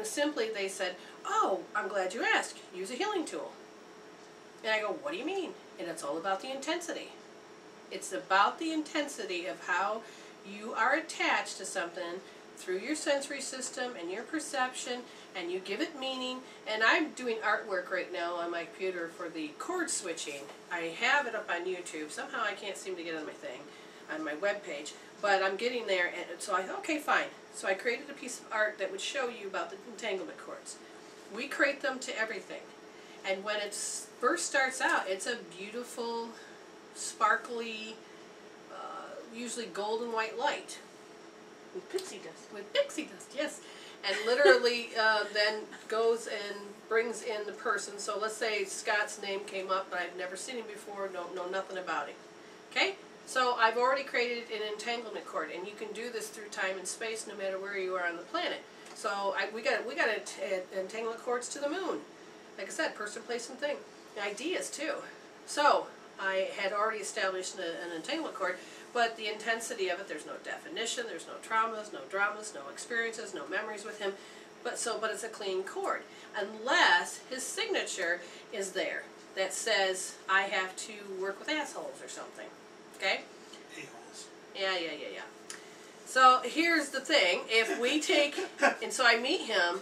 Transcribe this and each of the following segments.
simply they said, oh, I'm glad you asked. Use a healing tool. And I go, what do you mean? And it's all about the intensity. It's about the intensity of how you are attached to something through your sensory system and your perception, and you give it meaning. And I'm doing artwork right now on my computer for the chord switching. I have it up on YouTube. Somehow I can't seem to get on my thing, on my webpage, but I'm getting there. And so I thought, okay, fine. So I created a piece of art that would show you about the entanglement cords. We create them to everything. And when it first starts out, it's a beautiful, sparkly, usually gold and white light. With pixie dust. With pixie dust, yes. And literally then goes and brings in the person. So let's say Scott's name came up, but I've never seen him before, don't know nothing about him. Okay? So I've already created an entanglement cord, and you can do this through time and space no matter where you are on the planet. So we got entanglement cords to the moon. Like I said, person, place, and thing. Ideas too. So I had already established an entanglement cord, but the intensity of it, there's no definition, there's no traumas, no dramas, no experiences, no memories with him. But it's a clean cord. Unless his signature is there that says, I have to work with assholes or something. Okay? A-holes. Yeah. So here's the thing. If we take, and so I meet him,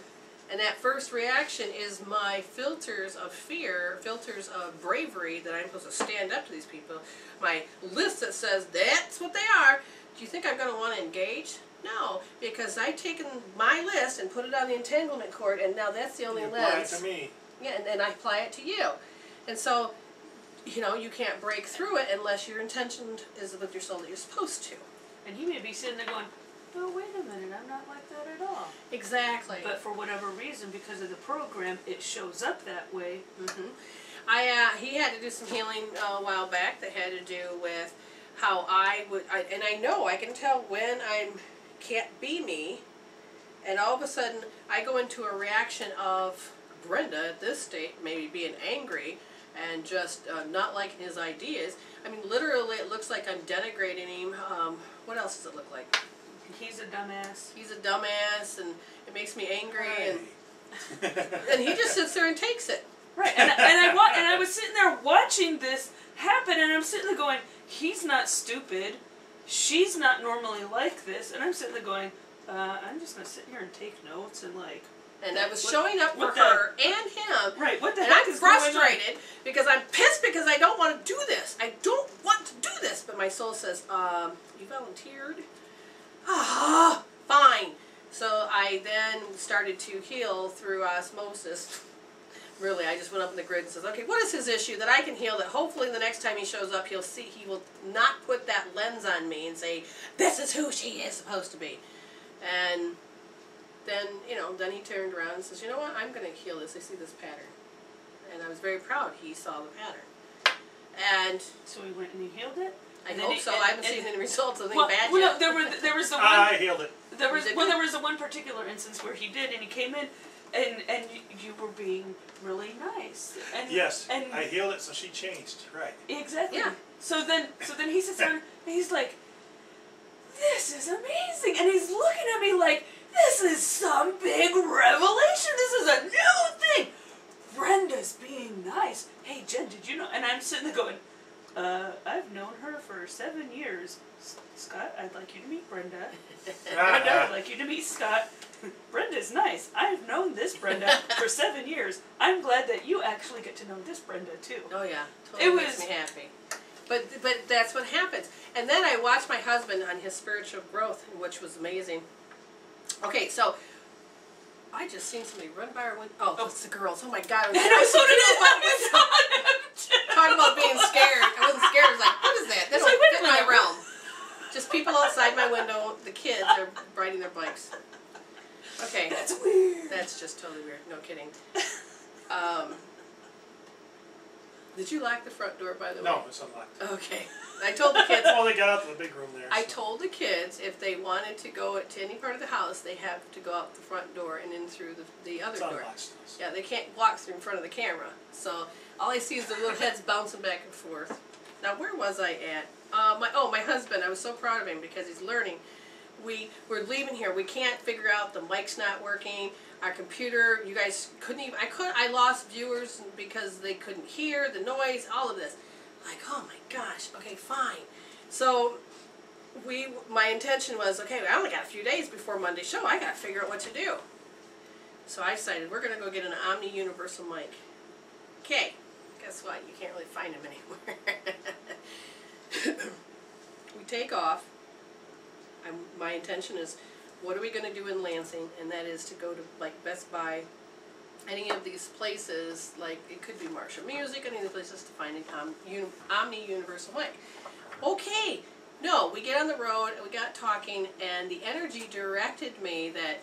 and that first reaction is my filters of fear, filters of bravery, that I'm supposed to stand up to these people. My list that says, that's what they are. Do you think I'm going to want to engage? No, because I've taken my list and put it on the entanglement cord, and now that's the only lens. Apply it to me. Yeah, and I apply it to you. And so, you know, you can't break through it unless your intention is with your soul that you're supposed to. And you may be sitting there going, oh, wait a minute, I'm not like that at all. Exactly. But for whatever reason, because of the program, it shows up that way. He had to do some healing a while back that had to do with how and I know, I can tell when I can't be me, and all of a sudden I go into a reaction of Brenda at this state, maybe being angry and just not liking his ideas. I mean, literally it looks like I'm denigrating him. What else does it look like? He's a dumbass. He's a dumbass, and it makes me angry, and he just sits there and takes it. Right, and I was sitting there watching this happen, and I'm sitting there going, he's not stupid, she's not normally like this, and I'm sitting there going, I'm just going to sit here and take notes and like... And I was showing up for her and him. Right, what the heck is going on? And I'm frustrated because I'm pissed because I don't want to do this. I don't want to do this. But my soul says, you volunteered? Ah, fine. So I then started to heal through osmosis. Really, I just went up in the grid and says, okay, what is his issue that I can heal, that hopefully the next time he shows up, he will not put that lens on me and say, this is who she is supposed to be. And then, you know, then he turned around and says, you know what, I'm going to heal this. I see this pattern. And I was very proud he saw the pattern. And so he went and he healed it? I hope so. I haven't seen any results of anything bad well, yet. No, there was the one... I healed it. There was the one particular instance where he did, and he came in, and you were being really nice. And, yes, and I healed it, so she changed. Right. Exactly. Yeah. So then he sits down, and he's like, this is amazing. And he's looking at me like, this is some big revelation. This is a new thing. Brenda's being nice. Hey, Jen, did you know? And I'm sitting there going, I've known her for 7 years. Scott, I'd like you to meet Brenda. Brenda, I'd like you to meet Scott. Brenda's nice. I've known this Brenda for 7 years. I'm glad that you actually get to know this Brenda, too. Oh, yeah. Totally makes me happy. But that's what happens. And then I watched my husband on his spiritual growth, which was amazing. Okay, so I just seen somebody run by our window. Oh, that's the girls. Oh, my God. So did I. Talking about being scared. I wasn't scared. I was like, what is that? That's like, fit my realm. Just people outside my window. The kids are riding their bikes. Okay. That's weird. That's just totally weird. No kidding. Did you lock the front door, by the way? No, it's unlocked. Okay. I told the kids... Well, they got out to the big room there. I told the kids if they wanted to go to any part of the house, they have to go out the front door and in through the other door. Yeah, they can't walk through in front of the camera. So all I see is the little heads bouncing back and forth. Now, where was I at? My husband. I was so proud of him because he's learning. we're leaving here. We can't figure out, the mic's not working. Our computer, you guys couldn't even, I lost viewers because they couldn't hear the noise, all of this. Like, oh my gosh, okay, fine. So my intention was, okay, I only got a few days before Monday's show. I got to figure out what to do. So I decided we're going to go get an Omni Universal mic. Okay, guess what? You can't really find them anywhere. We take off. My intention is, what are we going to do in Lansing? And that is to go to like Best Buy, any of these places, like it could be Marshall Music, any of the places to find an Omni Universal mic. Okay, no, we get on the road, we got talking, and the energy directed me that,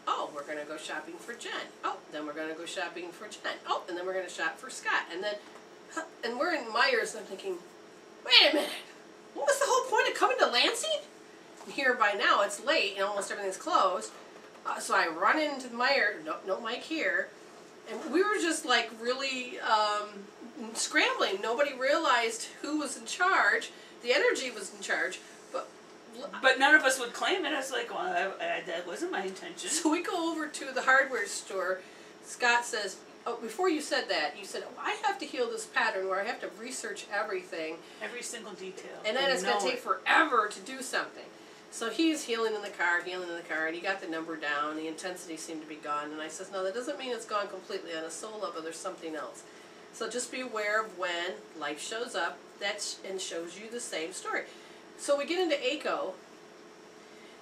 oh, we're going to go shopping for Jen. Oh, then we're going to go shopping for Jen. Oh, and then we're going to shop for Scott. And then, and we're in Myers, and I'm thinking, wait a minute, what was the whole point of coming to Lansing? Here by now, it's late, and almost everything's closed. So I run into Meyer, no mic here, and we were just like really scrambling. Nobody realized who was in charge. The energy was in charge, but none of us would claim it. I was like, well, that wasn't my intention. So we go over to the hardware store. Scott says, oh, before you said that, you said, oh, I have to heal this pattern where I have to research everything. Every single detail. And then it's going to take forever to do something. So he's healing in the car, and he got the number down. The intensity seemed to be gone. And I says, no, that doesn't mean it's gone completely. On a soul level, there's something else. So just be aware of when life shows up and shows you the same story. So we get into ACO,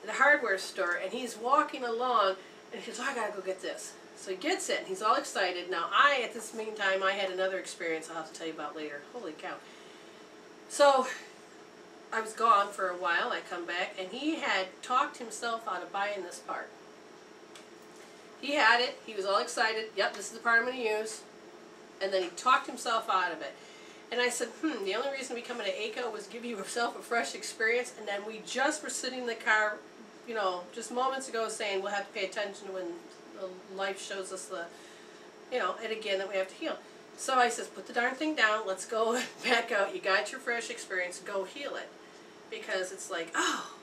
the hardware store, and he's walking along, and he goes, oh, I got to go get this. So he gets it, and he's all excited. Now at this meantime, I had another experience I'll have to tell you about later. Holy cow. So I was gone for a while. I come back, and he had talked himself out of buying this part. He had it. He was all excited. Yep, this is the part I'm going to use. And then he talked himself out of it. And I said, the only reason we come into ACO was give yourself a fresh experience. And then we just were sitting in the car, you know, just moments ago saying we'll have to pay attention when life shows us the, you know, and again that we have to heal. So I says, put the darn thing down. Let's go back out. You got your fresh experience. Go heal it. Because it's like, oh,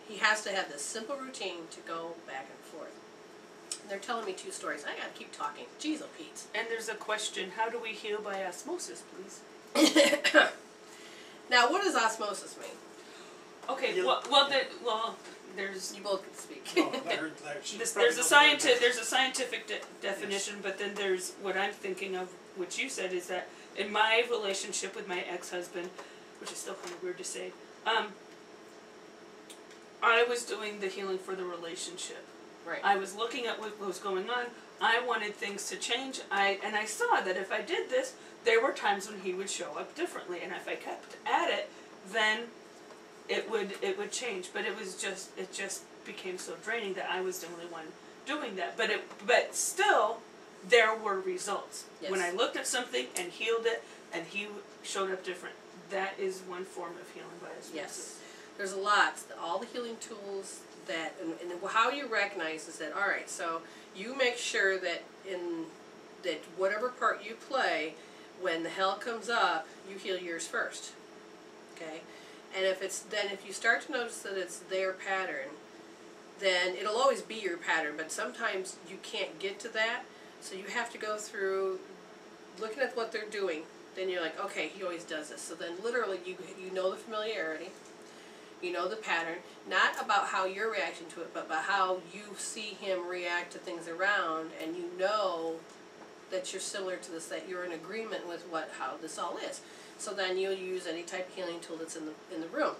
he has to have this simple routine to go back and forth. And they're telling me 2 stories. I gotta keep talking. Jeez, oh Pete. And there's a question, how do we heal by osmosis, please? Now, what does osmosis mean? Okay, there's... You both can speak. Oh, I heard that. There's a scientific definition, yes. But then there's what I'm thinking of, which you said, is that in my relationship with my ex-husband, which is still kind of weird to say, I was doing the healing for the relationship. Right. I was looking at what was going on. I wanted things to change. And I saw that if I did this, there were times when he would show up differently. And if I kept at it, then it would change. But it just became so draining that I was the only one doing that. But still, there were results. Yes. When I looked at something and healed it, and he showed up different. That is one form of healing by osmosis. Yes. There's a lot. All the healing tools that, and how you recognize is that, all right, so you make sure that that whatever part you play, when the hell comes up, you heal yours first. Okay? And if you start to notice that it's their pattern, then it'll always be your pattern, but sometimes you can't get to that, so you have to go through looking at what they're doing. Then you're like, okay, he always does this. So then literally you know the familiarity, you know the pattern, not about how you're reacting to it, but about how you see him react to things around, and you know that you're similar to this, that you're in agreement with how this all is. So then you'll use any type of healing tool that's in the room.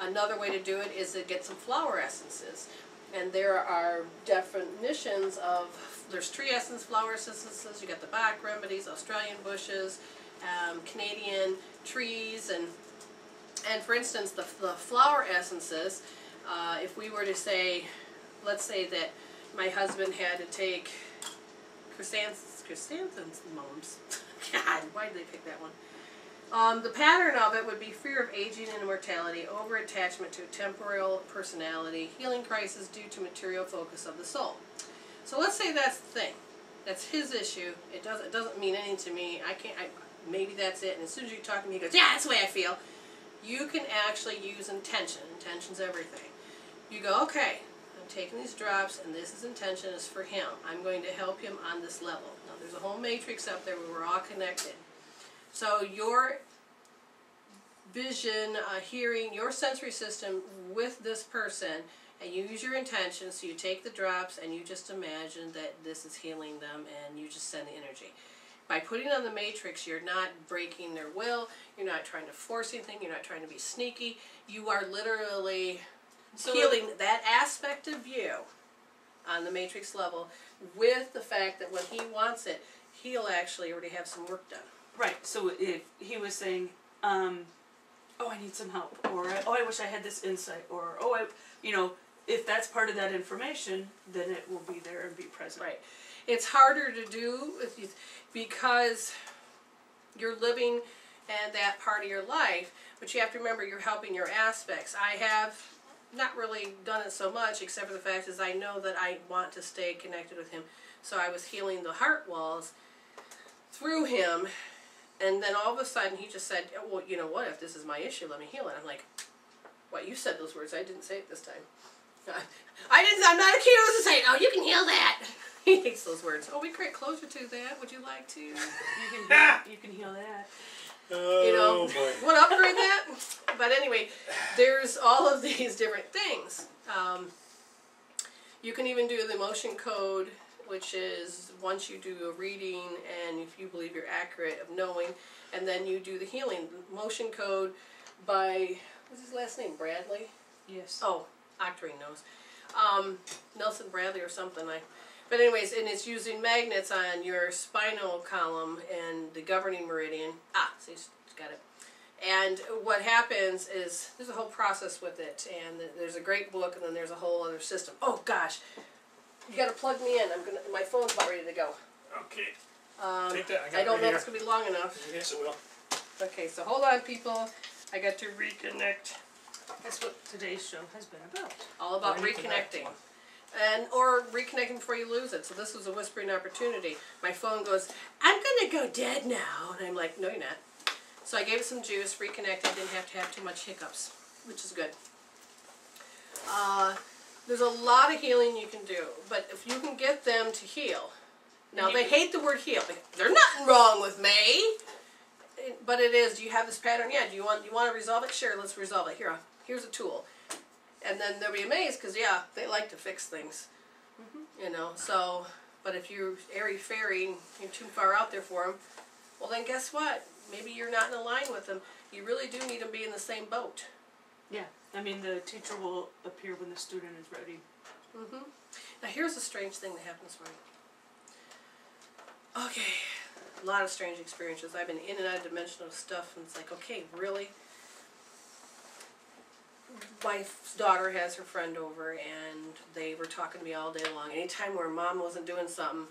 Another way to do it is to get some flower essences. And there are definitions of, there's tree essence, flower essences, you got the Bach remedies, Australian bushes, Canadian trees, and for instance, the flower essences, if we were to say, let's say that my husband had to take chrysanthemums. God, why did they pick that one? The pattern of it would be fear of aging and immortality, over-attachment to a temporal personality, healing crisis due to material focus of the soul. So let's say that's the thing. That's his issue. It doesn't mean anything to me. Maybe that's it. And as soon as you talk to me, he goes, yeah, that's the way I feel. You can actually use intention. Intention's everything. You go, okay, I'm taking these drops and this is intention is for him. I'm going to help him on this level. Now there's a whole matrix up there where we're all connected. So your vision, hearing, your sensory system with this person, and you use your intention, so you take the drops and you just imagine that this is healing them and you just send the energy. By putting on the matrix, you're not breaking their will, you're not trying to force anything, you're not trying to be sneaky, you are literally healing that aspect of you on the matrix level with the fact that when he wants it, he'll actually already have some work done. Right, so if he was saying, oh, I need some help, or, oh, I wish I had this insight, or, oh, if that's part of that information, then it will be there and be present. Right. It's harder to do because you're living in that part of your life, but you have to remember you're helping your aspects. I have not really done it so much, except for the fact is I know that I want to stay connected with him. So I was healing the heart walls through him, and then all of a sudden he just said, well, you know what, if this is my issue, let me heal it. I'm like, what, you said those words, I didn't say it this time. I'm not accused of saying, oh, you can heal that. He hates those words. Oh, we create closer to that. Would you like to? You can heal that. Oh, boy. Want to upgrade that? But anyway, there's all of these different things. You can even do the emotion code, which is once you do a reading and if you believe you're accurate of knowing, and then you do the healing. Motion code by, what's his last name, Bradley? Yes. Oh, Octarine knows. Nelson Bradley or something. But anyways, and it's using magnets on your spinal column and the governing meridian. See, got it. And what happens is, there's a whole process with it, and there's a great book, and then there's a whole other system. Oh gosh, you got to plug me in. My phone's about ready to go. Okay. Take that. I don't know if it's gonna be long enough. Yes, it will. Okay, so hold on, people. I got to reconnect. That's what today's show has been about. All about reconnecting. Or reconnecting before you lose it. So this was a whispering opportunity. My phone goes, I'm going to go dead now. And I'm like, no, you're not. So I gave it some juice, reconnected, didn't have to have too much hiccups, which is good. There's a lot of healing you can do. But if you can get them to heal. Now, they hate the word heal. There's nothing wrong with me. But it is. Do you have this pattern? Yeah. Do you want to resolve it? Sure, let's resolve it. Here's a tool. And then they'll be amazed because, yeah, they like to fix things. You know, so, but if you're airy-fairy and you're too far out there for them, well, then guess what? Maybe you're not in line with them. You really do need to be in the same boat. Yeah. I mean, the teacher will appear when the student is ready. Now, here's a strange thing that happened this morning. Okay. A lot of strange experiences. I've been in and out of dimensional stuff, and it's like, okay, really? My daughter has her friend over, and they were talking to me all day long. Anytime where Mom wasn't doing something,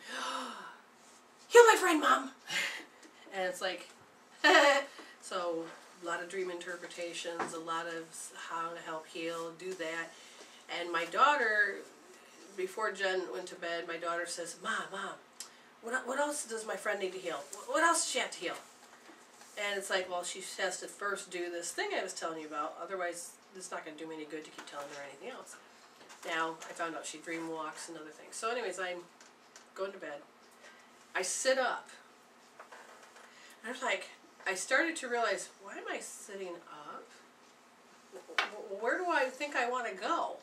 heal my friend, Mom! And it's like, so a lot of dream interpretations, a lot of how to help heal, do that. And my daughter, before Jen went to bed, my daughter says, Mom, what else does my friend need to heal? What else does she have to heal? And it's like, well, she has to first do this thing I was telling you about, otherwise it's not going to do me any good to keep telling her anything else. Now, I found out she dream walks and other things. So anyways, I'm going to bed. I sit up. And I'm like, I started to realize, why am I sitting up? Where do I think I want to go?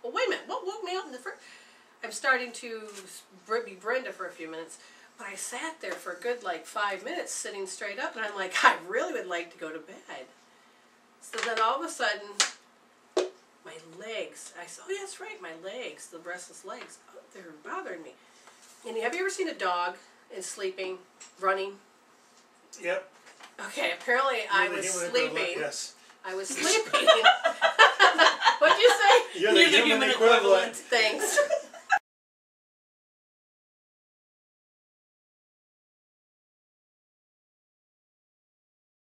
Well, wait a minute. What woke me up in the first? I'm starting to be Brenda for a few minutes. But I sat there for a good, 5 minutes sitting straight up. And I'm like, I really would like to go to bed. So then all of a sudden, my legs, I said, oh yeah, that's right, my legs, the restless legs, they're bothering me. And have you ever seen a dog is sleeping, running? Yep. Okay, apparently I was sleeping. Yes. I was sleeping. What'd you say? You're the human equivalent. Thanks.